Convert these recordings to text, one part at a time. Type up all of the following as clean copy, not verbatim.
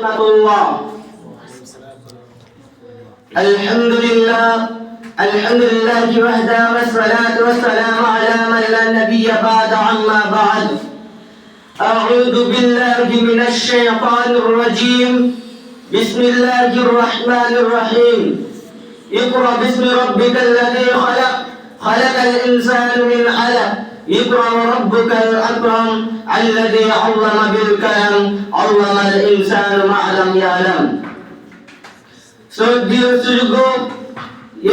الله. الحمد لله وحده والصلاة والسلام على من لا نبي بعد. عما بعد أعوذ بالله من الشيطان الرجيم. بسم الله الرحمن الرحيم. اقرأ باسم ربك الذي خلق الإنسان من علق. اقرأ ربك الأكرم الذي علم بالقلم علم الإنسان ما لم يعلم. শ্রদ্ধেয় সুযোগ্য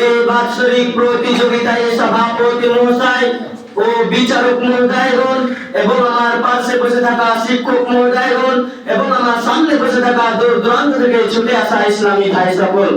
এই বাৎসরিক প্রতিযোগিতায় সভাপতি মহাশয় ও বিচারক মহোদয়গণ এবং আমার পাশে বসে থাকা শিক্ষক মহোদয়গণ এবং আমার সামনে বসে থাকা দূর দূরান্ত থেকে ছুটে আসা ইসলামী ভাই সকল,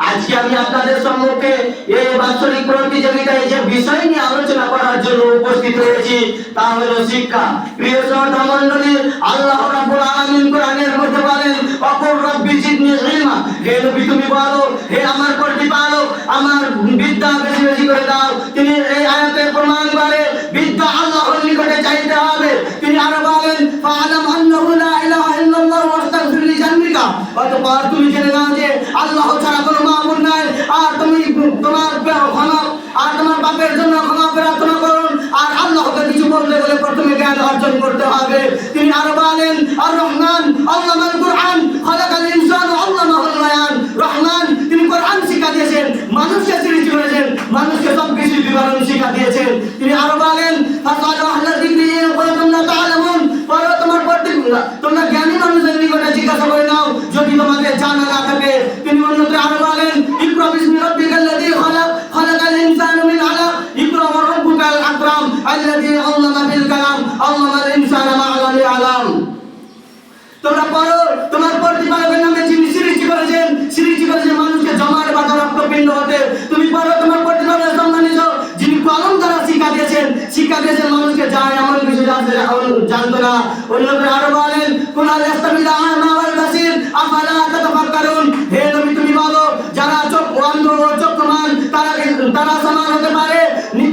আজকে আমি আপনাদের সম্মুখে এই বাৎসরিক প্রতিযোগিতায় যে বিষয় নিয়ে আলোচনা করার জন্য উপস্থিত হয়েছি তা হলো শিক্ষা। প্রিয় শ্রোতা মণ্ডলী, আল্লাহ রাব্বুল আলামিন কোরআনের মধ্যে বলেন, অকুর রব্বি জিদনি ইলমা, হে নবী তুমি বলো, হে আমার প্রতিপালক আমার বিদ্যা বেশি বেশি করে দাও। তিনি এই আয়াতে প্রমাণ করে বিদ্যা আল্লাহর নিকটে চাইতে হবে। তিনি আরো বলেন, ফাআলাম আন্নাহু লা ইলাহা ইল্লাল্লাহ ওয়াস্তাগফির লিজানবিকা, অতঃপর তুমি জেনে নাও যে আল্লাহ ছাড়া কোনো মাবুদ নাই, আর তুমি তোমার ক্ষমা আর তোমার পাপের জন্য ক্ষমা প্রার্থনা করুন। আর আল্লাহকে কিছু বলতে গেলে প্রথমে জ্ঞান অর্জন করতে হবে। তিনি আরো বলেন, আর রহমান আল্লামাল কুরআন খালাকাল ইনসান আল্লামাহুল বায়ান। রহমান তিনি কোরআন শিক্ষা দিয়েছেন, মানুষকে সৃষ্টি করেছেন, মানুষকে সবকিছু বিবরণ শিক্ষা দিয়েছেন। তিনি আরো বলেন, ফাসালু আহলা যিকরি ইন কুনতুম লা তা'লামুন, পরে তোমরা জ্ঞানী মানুষের নিকটে জিজ্ঞাসা করে নাও যদি তোমাদের জানা না থাকে। তিনি অন্যত্র আরো বলেন, ইকরা বিসমি রাব্বিকাল্লাযী খালাকাল ইনসানা মিন আলাক, ইকরা ওয়া রাব্বুকাল আকরাম আল্লাযী আল্লামা বিল কালাম আল্লামাল ইনসানা মা লাম ইয়ালাম। তোমরা পড়ো, তোমার প্রতিপালকের নামে যিনি সৃষ্টি করেছেন মানুষকে জমাট বাঁধা রক্তপিণ্ড হতে। তুমি পড়ো, তোমার প্রতিপালকের সম্মানিত যিনি কলম দ্বারা শিক্ষা দিয়েছেন মানুষকে যা এমন কিছু জানতো না। অন্যত্র আরো বলেন, কুল ইয়াস্তাবিল আ'মা ওয়াল বাসীর আফালা তাতাফাক্কারুন, হে নবী তুমি বলো যারা অন্ধ ও চক্ষুমান তারা সমান হতে পারে?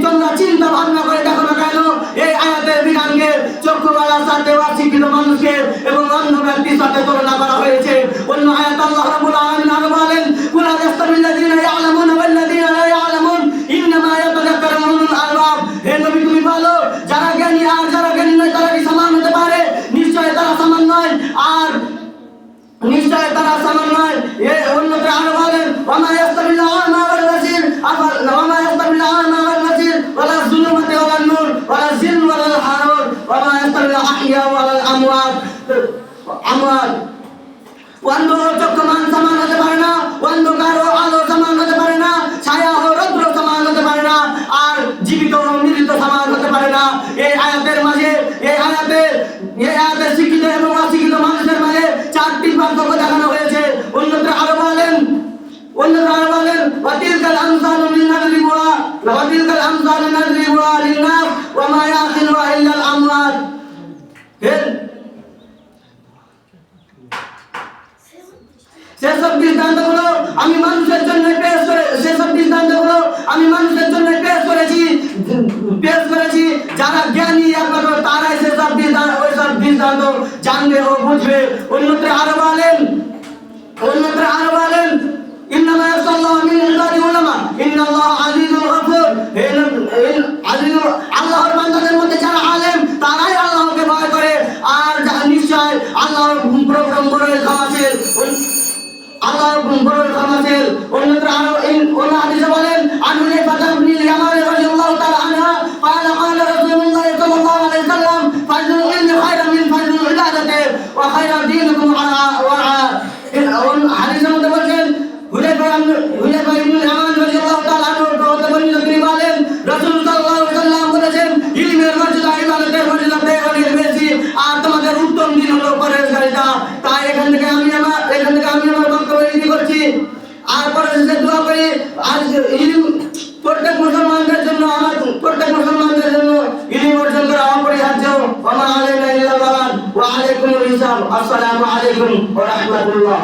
তোমরা চিন্তা ভাবনা করে দেখো না কেন এই আয়াতের বিধানকে চক্ষুওয়ালার সাথে অশিক্ষিত মানুষকে এবং অন্ধ ব্যক্তির সাথে তুলনা করা হয়েছে। অন্য আয়াত আল্লাহ রাব্বুল আলামিন আরো বলেন, কুল ইয়াস্তাবিল্লাযীনা ইয়া'লামুনা ওয়াল্লাযীনা লা ইয়া'লামুন ইন্নামা ইয়াতাযাক্কারু উলুল আলবাব, হে নবী তুমি বলো যারা জ্ঞানী আর যারা জ্ঞানী নয় তারা কি সমান হতে পারে? নিশ্চয় তারা সমান নয়। অন্যত্র আরো বলেন, ওয়ামা ইয়াস্তাবিল আ'মা ওয়াল বাসীর ওয়ামা ইয়াস্তাবিল আ'মা ওয়াল বাসীর ওয়ালা যুলুমাতি ওয়ালান নূর ওয়ালা জিল ওয়ালাল হারুর ওয়ামা ইয়াস্তাবিল আহইয়া ওয়ালাল আমওয়াত। অন্ধ ও চক্ষুমান সমান হতে পারে না, অন্ধকার ও আলো সমান হতে পারে না, ছায়া ও রৌদ্র সমান হতে পারে না, আর জীবিত ও মৃত সমান হতে পারে না। এই আয়াতের শিক্ষিত এবং অশিক্ষিত মানুষের মাঝে চারটি পার্থক্য দেখানো হয়েছে। অন্যত্র আরো বলেন, ওয়াতিলকাল আমসালু নাদরিবুহা লিন-নাস ওয়া মা ইয়াকিলুহা ইল্লাল আমওয়াত। সেসব দৃষ্টান্তগুলো আমি মানুষের জন্য পেশ করেছি যারা জ্ঞানী একমাত্র তারাই সেসব দৃষ্টান্ত জানবে ও বুঝবে। অন্যত্র আরো বলেন, ইন্নামা ইয়াখশাল্লাহু মিন ইবাদিল উলামা ইন্নাল্লাহা আযীজুল গফুর, আল্লাহর বান্দাদের মধ্যে যারা আলেম তারাই আল্লাহকে ভয় করে, আর নিশ্চয় আল্লাহর প্রকরম বড়ই ক্ষমাশীল। অন্যত্র আরো অন্য হাদিসে বলেন, আনহুল ফাতাবনিল ইয়ামান রাদিয়াল্লাহু তাআলা আনহা ক্বালা রাসূলুল্লাহ সাল্লাল্লাহু আলাইহি ওয়াসাল্লাম ফাজলুল ইলমি খায়রুম মিন ফাজলিল ইবাদাতি ওয়া খায়রু দীনিকুম হাদিসের মধ্যে বলেন, হুযায়ফা ইবনুল ইয়ামান রাদিয়াল্লাহু তাআলা আনহু তিনি বলেন, রাসূল সাল্লাল্লাহু আলাইহি ওয়াসাল্লাম বলেছেন, ইলমের মর্যাদা ইবাদতের মর্যাদা অনেক বেশি, আর তোমাদের উত্তম দিন হলো পরহেজগারিতা। তাই এখান থেকে আমি আমার বক্তব্য রেডি করছি। আর পরশেষে দোয়া করি আজ প্রত্যেক মুসলমানদের জন্য ইলম অর্জন করা অপরিহার্য। ওয়া মা আলাইনা ইল্লাল বালাগ ওয়া আলাইকুমুল হিসাব। আসসালামু আলাইকুম ওয়া রাহমাতুল্লাহ।